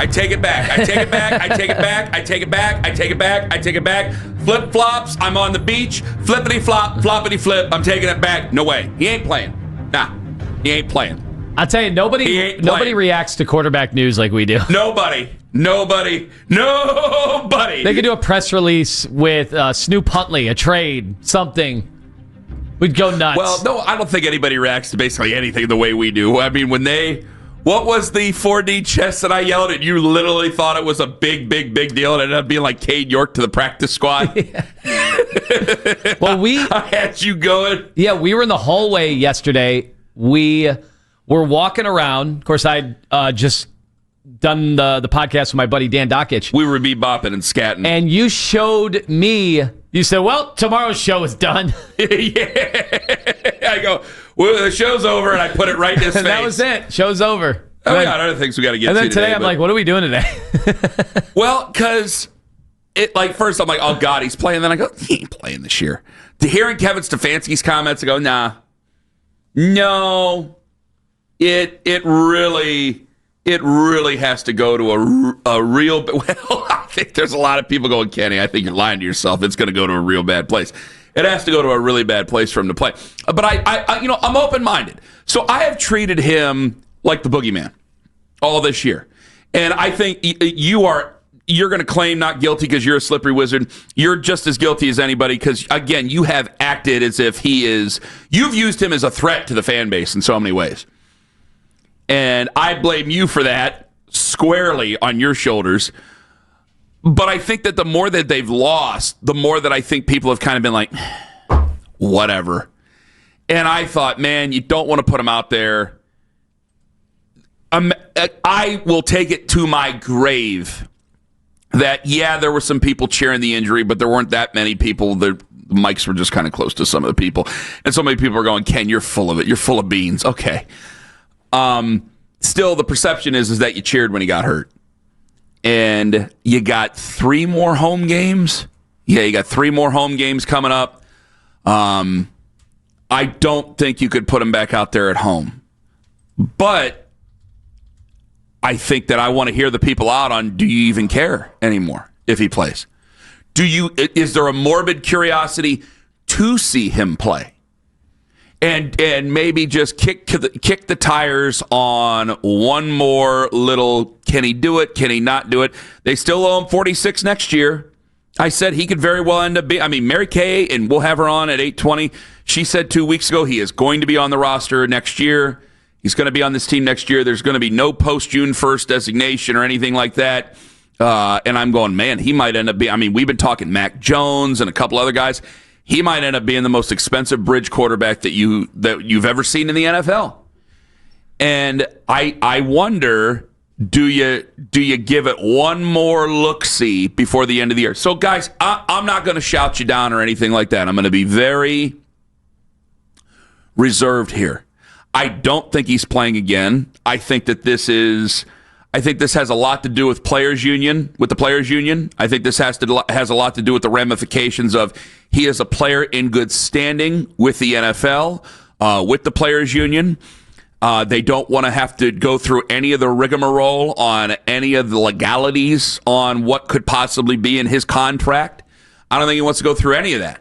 I take it back. I take it back. I take it back. I take it back. I take it back. I take it back. Flip flops. I'm on the beach. Flippity flop. Floppity flip. I'm taking it back. No way. He ain't playing. Nah, he ain't playing. I'll tell you, nobody reacts to quarterback news like we do. Nobody. They could do a press release with Snoop Huntley, a trade, something. We'd go nuts. Well, no, I don't think anybody reacts to basically anything the way we do. I mean, what was the 4D chess that I yelled at? You literally thought it was a big deal. It ended up being like Cade York to the practice squad. Yeah. Well, I had you going. Yeah, we were in the hallway yesterday. We were walking around. Of course, I'd just done the podcast with my buddy Dan Dockich. We were bebopping and scatting. And you showed me, you said, well, tomorrow's show is done. Yeah. I go, well, the show's over, and I put it right in his face. And that was it. Show's over. Oh, we got other things we got to get to. And then today I'm like, what are we doing today? Well, because first I'm like, oh, God, he's playing. Then I go, he ain't playing this year. To hearing Kevin Stefanski's comments, I go, nah. No. It really has to go to a real. Well, I think there's a lot of people going, Kenny, I think you're lying to yourself. It's going to go to a real bad place. It has to go to a really bad place for him to play. But I'm open-minded. So I have treated him like the boogeyman all this year, and I think you're going to claim not guilty because you're a slippery wizard. You're just as guilty as anybody because, again, you have acted as if he is. You've used him as a threat to the fan base in so many ways. And I blame you for that squarely on your shoulders. But I think that the more that they've lost, the more that I think people have kind of been like, whatever. And I thought, man, you don't want to put him out there. I will take it to my grave that, yeah, there were some people cheering the injury, but there weren't that many people. The mics were just kind of close to some of the people. And so many people are going, Ken, you're full of it. You're full of beans. Okay. Still, the perception is that you cheered when he got hurt. And you got 3 more home games. Yeah, you got 3 more home games coming up. I don't think you could put him back out there at home. But I think that I want to hear the people out on, do you even care anymore if he plays? Is there a morbid curiosity to see him play? And maybe just kick the tires on one more little, can he do it? Can he not do it? They still owe him $46 next year. I said he could very well end up being, Mary Kay, and we'll have her on at 8:20. She said 2 weeks ago he is going to be on the roster next year. He's going to be on this team next year. There's going to be no post-June 1st designation or anything like that. And I'm going, man, he might end up being, we've been talking Mac Jones and a couple other guys. He might end up being the most expensive bridge quarterback that you've ever seen in the NFL. And I wonder, do you give it one more look-see before the end of the year? So, guys, I'm not going to shout you down or anything like that. I'm going to be very reserved here. I don't think he's playing again. I think this has a lot to do with the players' union. I think this has a lot to do with the ramifications of he is a player in good standing with the NFL, with the players' union. They don't want to have to go through any of the rigmarole on any of the legalities on what could possibly be in his contract. I don't think he wants to go through any of that.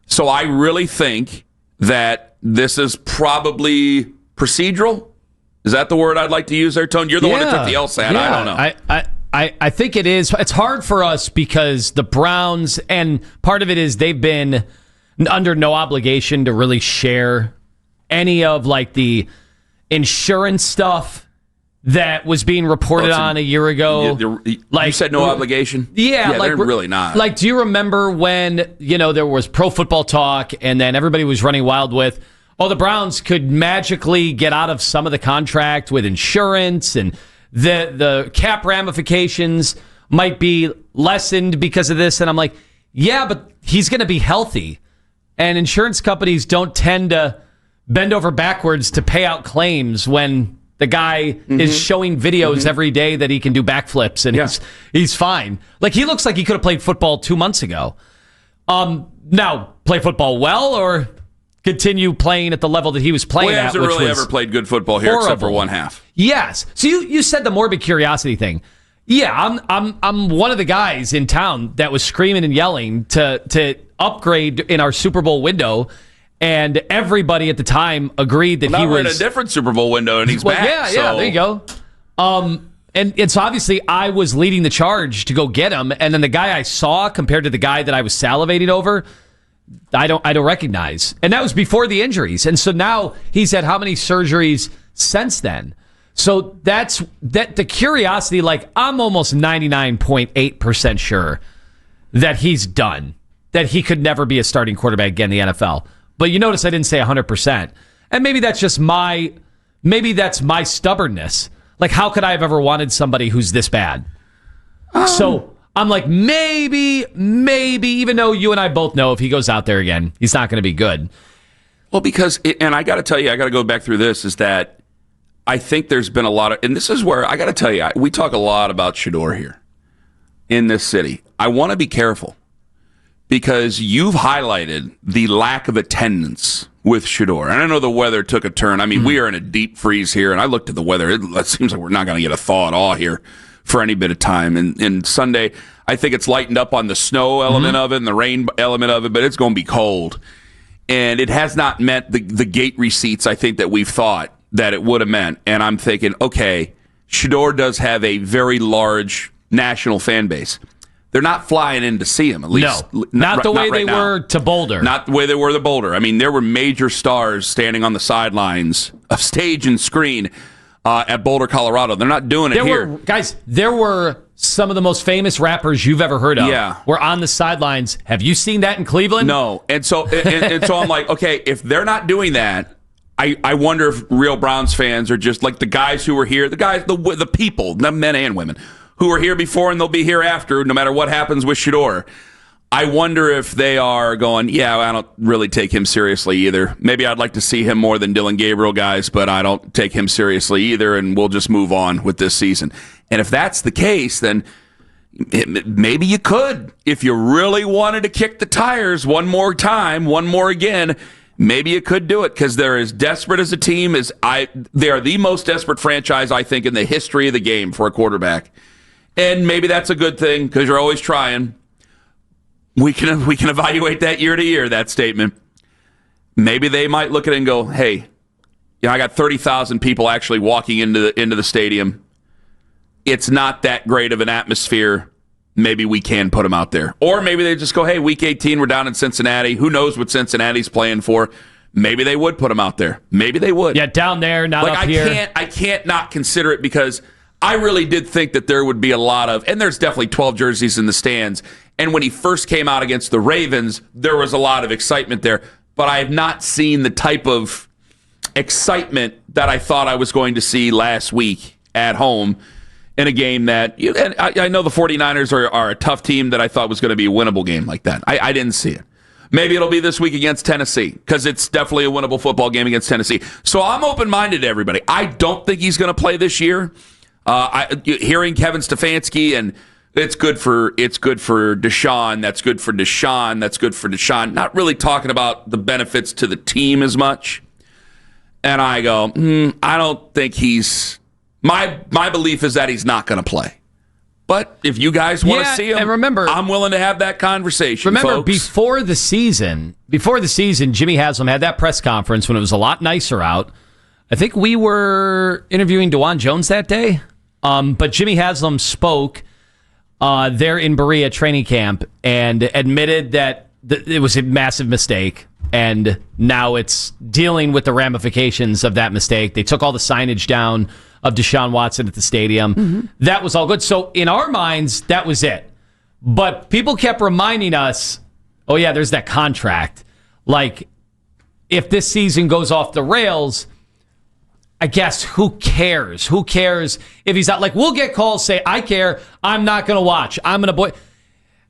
So I really think that this is probably procedural. Is that the word I'd like to use there, Tone? You're the one that took the LSAT. Yeah. I don't know. I think it is. It's hard for us because the Browns, and part of it is they've been under no obligation to really share any of the insurance stuff that was being reported on a year ago. You said no obligation? Yeah, they're really not. Do you remember when, there was Pro Football Talk and then everybody was running wild with, the Browns could magically get out of some of the contract with insurance and the cap ramifications might be lessened because of this. And I'm like, yeah, but he's going to be healthy. And insurance companies don't tend to bend over backwards to pay out claims when the guy is showing videos every day that he can do backflips and he's fine. He looks like he could have played football 2 months ago. Now, play football well or continue playing at the level that he was playing He at. hasn't really ever played good football here except for one half. Yes. So you said the morbid curiosity thing. Yeah, I'm one of the guys in town that was screaming and yelling to upgrade in our Super Bowl window, and everybody at the time agreed that now he was in a different Super Bowl window, and he's back. Yeah, there you go. And it's obviously I was leading the charge to go get him, and then the guy I saw compared to the guy that I was salivating over, I don't recognize. And that was before the injuries. And so now he's had how many surgeries since then? So that's the curiosity, like I'm almost 99.8% sure that he's done, that he could never be a starting quarterback again in the NFL. But you notice I didn't say 100%. And maybe that's just my stubbornness. Like, how could I have ever wanted somebody who's this bad? So I'm like, maybe, even though you and I both know if he goes out there again, he's not going to be good. Well, and I got to tell you, I got to go back through this, is that I think there's been a lot of, and this is where I got to tell you, we talk a lot about Shedeur here in this city. I want to be careful because you've highlighted the lack of attendance with Shedeur. And I know the weather took a turn. I mean, we are in a deep freeze here, and I looked at the weather. It seems like we're not going to get a thaw at all here for any bit of time. And Sunday, I think it's lightened up on the snow element of it and the rain element of it, but it's going to be cold. And it has not met the gate receipts, I think, that we've thought that it would have meant. And I'm thinking, okay, Shedeur does have a very large national fan base. They're not flying in to see him, at least. No, not the way they were to Boulder. Not the way they were to Boulder. I mean, there were major stars standing on the sidelines of stage and screen at Boulder, Colorado. They're not doing it here. Guys, there were some of the most famous rappers you've ever heard of. Yeah. Were on the sidelines. Have you seen that in Cleveland? No. And so I'm like, okay, if they're not doing that, I wonder if real Browns fans are just like the guys who were here, the people, the men and women, who were here before and they'll be here after, no matter what happens with Shedeur. I wonder if they are going, yeah, I don't really take him seriously either. Maybe I'd like to see him more than Dylan Gabriel guys, but I don't take him seriously either, and we'll just move on with this season. And if that's the case, then maybe you could. If you really wanted to kick the tires one more time, one more again, maybe you could do it, because they're as desperate as a team as they are the most desperate franchise, I think, in the history of the game for a quarterback. And maybe that's a good thing, because you're always trying. We can evaluate that year to year, that statement. Maybe they might look at it and go, hey, I got 30,000 people actually walking into the stadium. It's not that great of an atmosphere. Maybe we can put them out there. Or maybe they just go, hey, week 18, we're down in Cincinnati. Who knows what Cincinnati's playing for? Maybe they would put them out there. Maybe they would. Yeah, down there, not up here. I can't not consider it, because I really did think that there would be a lot of, and there's definitely 12 jerseys in the stands. And when he first came out against the Ravens, there was a lot of excitement there. But I have not seen the type of excitement that I thought I was going to see last week at home in a game that, and I know the 49ers are a tough team that I thought was going to be a winnable game like that. I didn't see it. Maybe it'll be this week against Tennessee, because it's definitely a winnable football game against Tennessee. So I'm open-minded to everybody. I don't think he's going to play this year. Hearing Kevin Stefanski, and it's good for Deshaun. That's good for Deshaun. That's good for Deshaun. Not really talking about the benefits to the team as much. And I go, I don't think he's. My belief is that he's not going to play. But if you guys want to see him, and remember, I'm willing to have that conversation. Remember, folks. before the season, Jimmy Haslam had that press conference when it was a lot nicer out. I think we were interviewing DeJuan Jones that day. But Jimmy Haslam spoke there in Berea training camp and admitted that it was a massive mistake, and now it's dealing with the ramifications of that mistake. They took all the signage down of Deshaun Watson at the stadium. Mm-hmm. That was all good. So in our minds, that was it. But people kept reminding us, oh yeah, there's that contract. Like, if this season goes off the rails, I guess who cares? Who cares if he's not? Like, we'll get calls say, I care. I'm not going to watch. I'm going to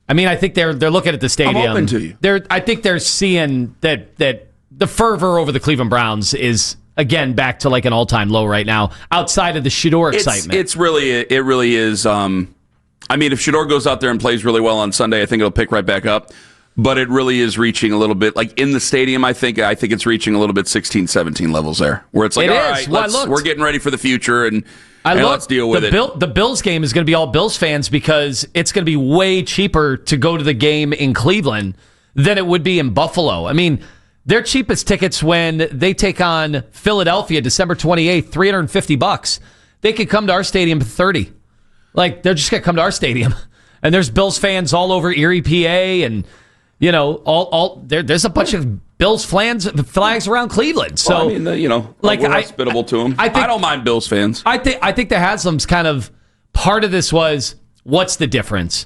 I mean, I think they're looking at the stadium. I'm open to you. I think they're seeing that the fervor over the Cleveland Browns is, again, back to like an all-time low right now, outside of the Shedeur excitement. It really is. I mean, if Shedeur goes out there and plays really well on Sunday, I think it'll pick right back up. but it really is reaching a little bit, like in the stadium, I think it's reaching a little bit 16, 17 levels there, where it's like, all right, we're getting ready for the future, and let's deal with it. The Bills game is going to be all Bills fans because it's going to be way cheaper to go to the game in Cleveland than it would be in Buffalo. I mean, their cheapest tickets when they take on Philadelphia December 28th, $350. They could come to our stadium for $30. Like, they're just going to come to our stadium. And there's Bills fans all over Erie, PA, and there's a bunch of Bills flags around Cleveland. So we're hospitable to them. I don't mind Bills fans. I think the Haslam's kind of part of this was, what's the difference?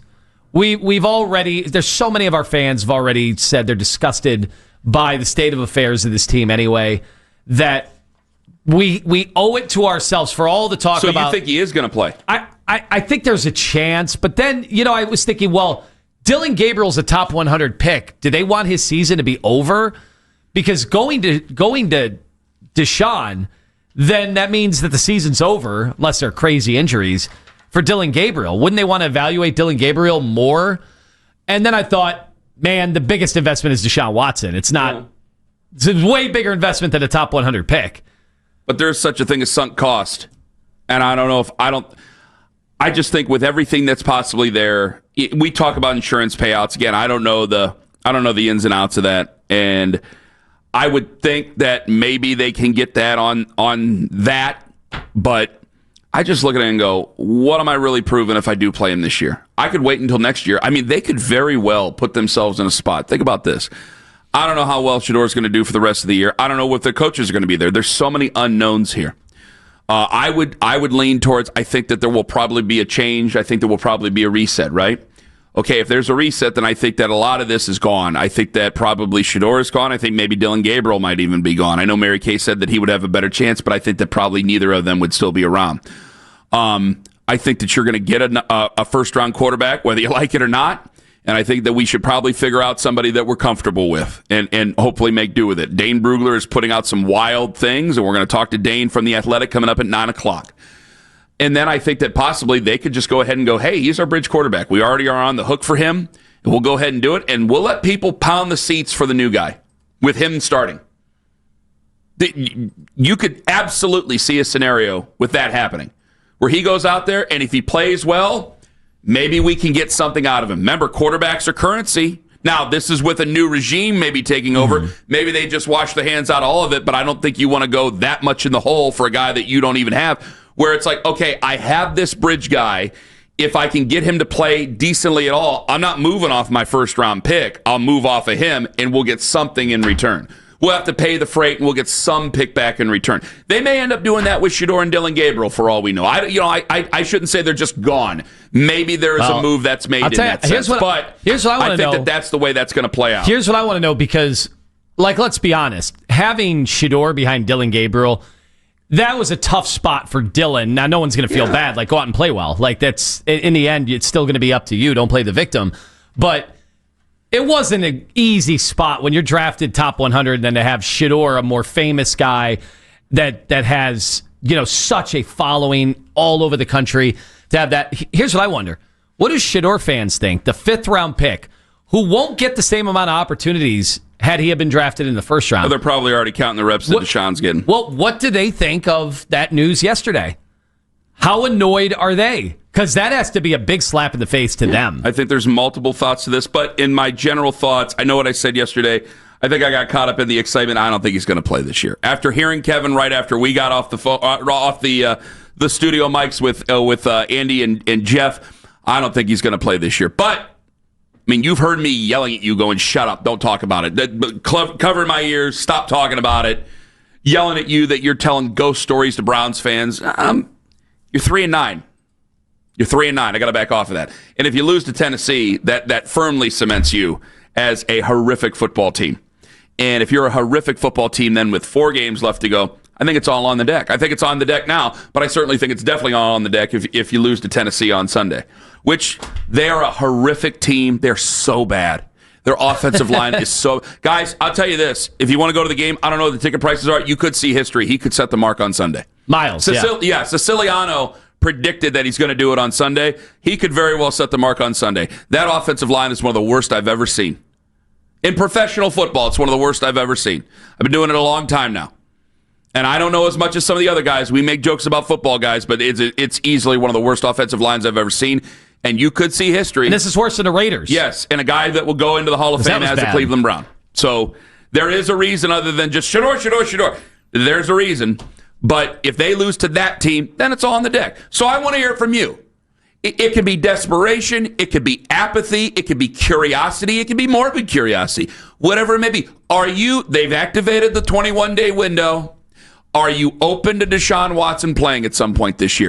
There's so many of our fans have already said they're disgusted by the state of affairs of this team anyway, that we owe it to ourselves for all the talk about. So you think he is going to play? I think there's a chance, but then, I was thinking, well, Dylan Gabriel's a top 100 pick. Do they want his season to be over? Because going to Deshaun, then that means that the season's over, unless there are crazy injuries, for Dylan Gabriel. Wouldn't they want to evaluate Dylan Gabriel more? And then I thought, man, the biggest investment is Deshaun Watson. It's not. Yeah. It's a way bigger investment than a top 100 pick. But there's such a thing as sunk cost. And I don't know if I just think with everything that's possibly there, we talk about insurance payouts. Again, I don't know the ins and outs of that. And I would think that maybe they can get that on that. But I just look at it and go, what am I really proving if I do play him this year? I could wait until next year. I mean, they could very well put themselves in a spot. Think about this. I don't know how well Shedeur is going to do for the rest of the year. I don't know what their coaches are going to be there. There's so many unknowns here. I would lean towards, I think that there will probably be a change. I think there will probably be a reset, right? Okay, if there's a reset, then I think that a lot of this is gone. I think that probably Shedeur is gone. I think maybe Dylan Gabriel might even be gone. I know Mary Kay said that he would have a better chance, but I think that probably neither of them would still be around. I think that you're going to get a first-round quarterback, whether you like it or not. And I think that we should probably figure out somebody that we're comfortable with and hopefully make do with it. Dane Brugler is putting out some wild things, and we're going to talk to Dane from The Athletic coming up at 9 o'clock. And then I think that possibly they could just go ahead and go, hey, he's our bridge quarterback. We already are on the hook for him, and we'll go ahead and do it, and we'll let people pound the seats for the new guy with him starting. You could absolutely see a scenario with that happening, where he goes out there, and if he plays well, maybe we can get something out of him. Remember, quarterbacks are currency. Now, this is with a new regime maybe taking over. Mm-hmm. Maybe they just wash the hands out of all of it, but I don't think you want to go that much in the hole for a guy that you don't even have, where it's like, okay, I have this bridge guy. If I can get him to play decently at all, I'm not moving off my first-round pick. I'll move off of him, and we'll get something in return. We'll have to pay the freight, and we'll get some pick back in return. They may end up doing that with Shedeur and Dylan Gabriel, for all we know. I shouldn't say they're just gone. Maybe there is a move that's made in that sense. But here's what I think that that's the way that's going to play out. Here's what I want to know, because, let's be honest. Having Shedeur behind Dylan Gabriel, that was a tough spot for Dylan. Now, no one's going to feel bad. Go out and play well. That's, in the end, it's still going to be up to you. Don't play the victim. But it wasn't an easy spot when you're drafted top 100 than to have Shedeur, a more famous guy that has, such a following all over the country, to have that. Here's what I wonder. What do Shedeur fans think? The 5th round pick, who won't get the same amount of opportunities had he been drafted in the first round. Well, they're probably already counting the reps that Deshaun's getting. Well, what do they think of that news yesterday? How annoyed are they? Because that has to be a big slap in the face to them. I think there's multiple thoughts to this, but in my general thoughts, I know what I said yesterday. I think I got caught up in the excitement. I don't think he's going to play this year. After hearing Kevin right after we got off the phone, off the studio mics with Andy and Jeff, I don't think he's going to play this year. But you've heard me yelling at you, going, "Shut up! Don't talk about it." Covering my ears, stop talking about it. Yelling at you that you're telling ghost stories to Browns fans. You're 3-9. You're 3-9. I got to back off of that. And if you lose to Tennessee, that firmly cements you as a horrific football team. And if you're a horrific football team, then with 4 games left to go, I think it's all on the deck. I think it's on the deck now, but I certainly think it's definitely all on the deck if you lose to Tennessee on Sunday, which they are a horrific team. They're so bad. Their offensive line is so... Guys, I'll tell you this. If you want to go to the game, I don't know what the ticket prices are. You could see history. He could set the mark on Sunday. Miles, yeah. Siciliano predicted that he's going to do it on Sunday. He could very well set the mark on Sunday. That offensive line is one of the worst I've ever seen. In professional football, it's one of the worst I've ever seen. I've been doing it a long time now. And I don't know as much as some of the other guys. We make jokes about football guys, but it's easily one of the worst offensive lines I've ever seen. And you could see history. And this is worse than the Raiders. Yes, and a guy that will go into the Hall of Fame as a Cleveland Brown. So there is a reason other than just Shedeur. There's a reason. But if they lose to that team, then it's all on the deck. So I want to hear it from you. It could be desperation. It could be apathy. It could be curiosity. It could be morbid curiosity. Whatever it may be. They've activated the 21-day window. Are you open to Deshaun Watson playing at some point this year?